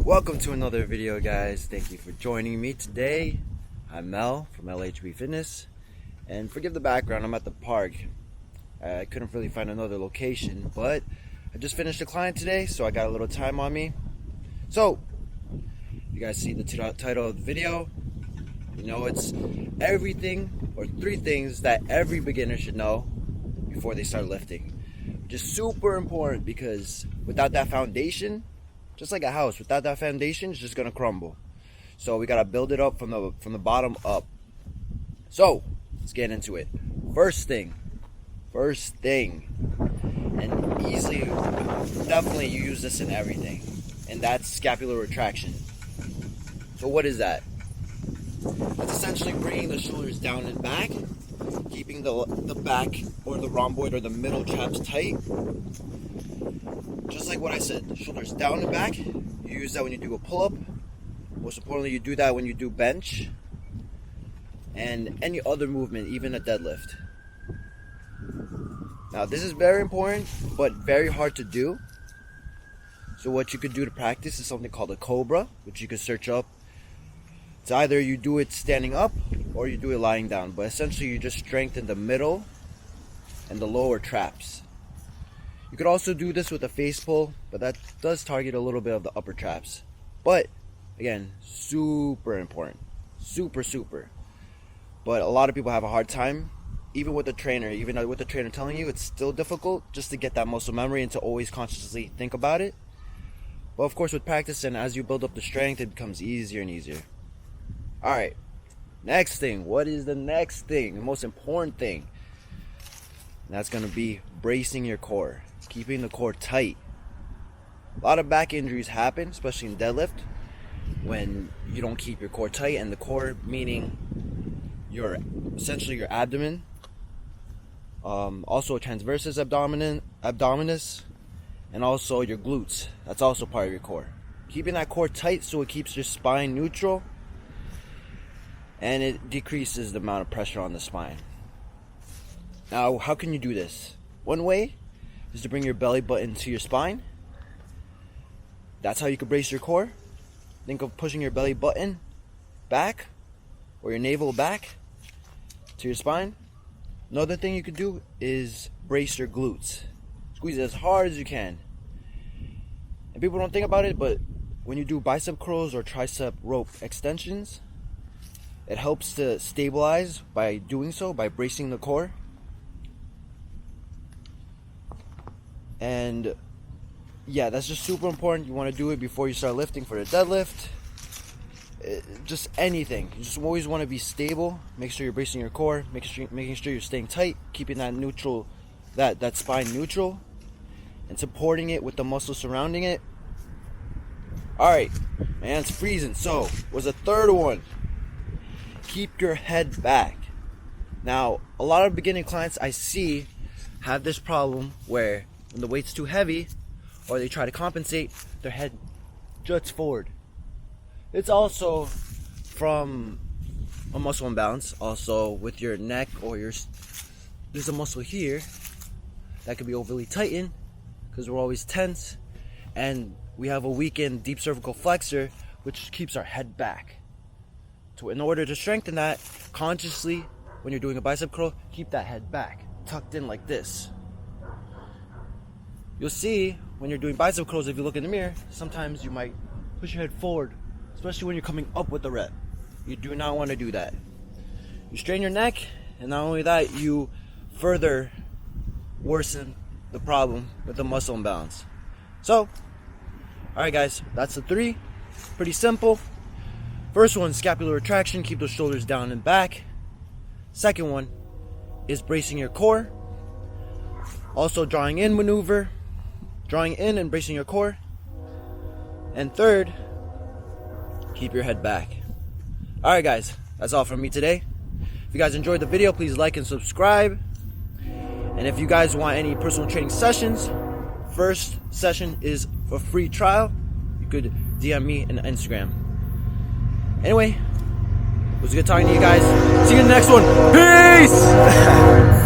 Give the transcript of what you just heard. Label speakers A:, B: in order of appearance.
A: Welcome to another video, guys. Thank you for joining me today. I'm Mel from LHB Fitness, and forgive the background, I'm at the park. I couldn't really find another location, but I just finished a client today, so I got a little time on me. So you guys see the title of the video. You know, it's everything or 3 things that every beginner should know before they start lifting. Just super important, because without that foundation, just like a house, without that foundation, it's just gonna crumble. So we gotta build it up from the bottom up. So let's get into it. First thing, and easily, definitely you use this in everything, and that's scapular retraction. So what is that? That's essentially bringing the shoulders down and back, keeping the back or the rhomboid or the middle traps tight. Just like what I said, shoulders down and back. You use that when you do a pull-up. Most importantly, you do that when you do bench and any other movement, even a deadlift. Now, this is very important, but very hard to do. So what you could do to practice is something called a cobra, which you could search up. It's either you do it standing up or you do it lying down, but essentially you just strengthen the middle and the lower traps. You could also do this with a face pull, but that does target a little bit of the upper traps. But again, super important, super. But a lot of people have a hard time, even with the trainer telling you, it's still difficult just to get that muscle memory and to always consciously think about it. But of course, with practice and as you build up the strength, it becomes easier and easier. All right, next thing. What is the next thing? The most important thing. And that's going to be bracing your core, keeping the core tight. A lot of back injuries happen, especially in deadlift, when you don't keep your core tight. And the core meaning essentially your abdomen, also transversus abdominis, and also your glutes. That's also part of your core. Keeping that core tight so it keeps your spine neutral, and it decreases the amount of pressure on the spine. Now, how can you do this? One way is to bring your belly button to your spine. That's how you can brace your core. Think of pushing your belly button back, or your navel back to your spine. Another thing you could do is brace your glutes. Squeeze it as hard as you can. And people don't think about it, but when you do bicep curls or tricep rope extensions, it helps to stabilize by doing so, by bracing the core. And yeah, that's just super important. You want to do it before you start lifting for the deadlift. Just anything. You just always want to be stable. Make sure you're bracing your core, making sure you're staying tight, keeping that neutral, that spine neutral, and supporting it with the muscle surrounding it. Alright, man, it's freezing. So, was a third one. Keep your head back. Now, a lot of beginning clients I see have this problem where when the weight's too heavy or they try to compensate, their head juts forward. It's also from a muscle imbalance. Also with your neck or there's a muscle here that could be overly tightened because we're always tense, and we have a weakened deep cervical flexor, which keeps our head back. So in order to strengthen that, consciously, when you're doing a bicep curl, keep that head back, tucked in like this. You'll see when you're doing bicep curls, if you look in the mirror, sometimes you might push your head forward, especially when you're coming up with the rep. You do not want to do that. You strain your neck, and not only that, you further worsen the problem with the muscle imbalance. So, alright guys, that's the 3. Pretty simple. First one, scapular retraction, keep those shoulders down and back. Second one is bracing your core. Also drawing in maneuver, drawing in and bracing your core. And third, keep your head back. Alright guys, that's all from me today. If you guys enjoyed the video, please like and subscribe. And if you guys want any personal training sessions, first session is a free trial. You could DM me on Instagram. Anyway, it was good talking to you guys. See you in the next one. Peace!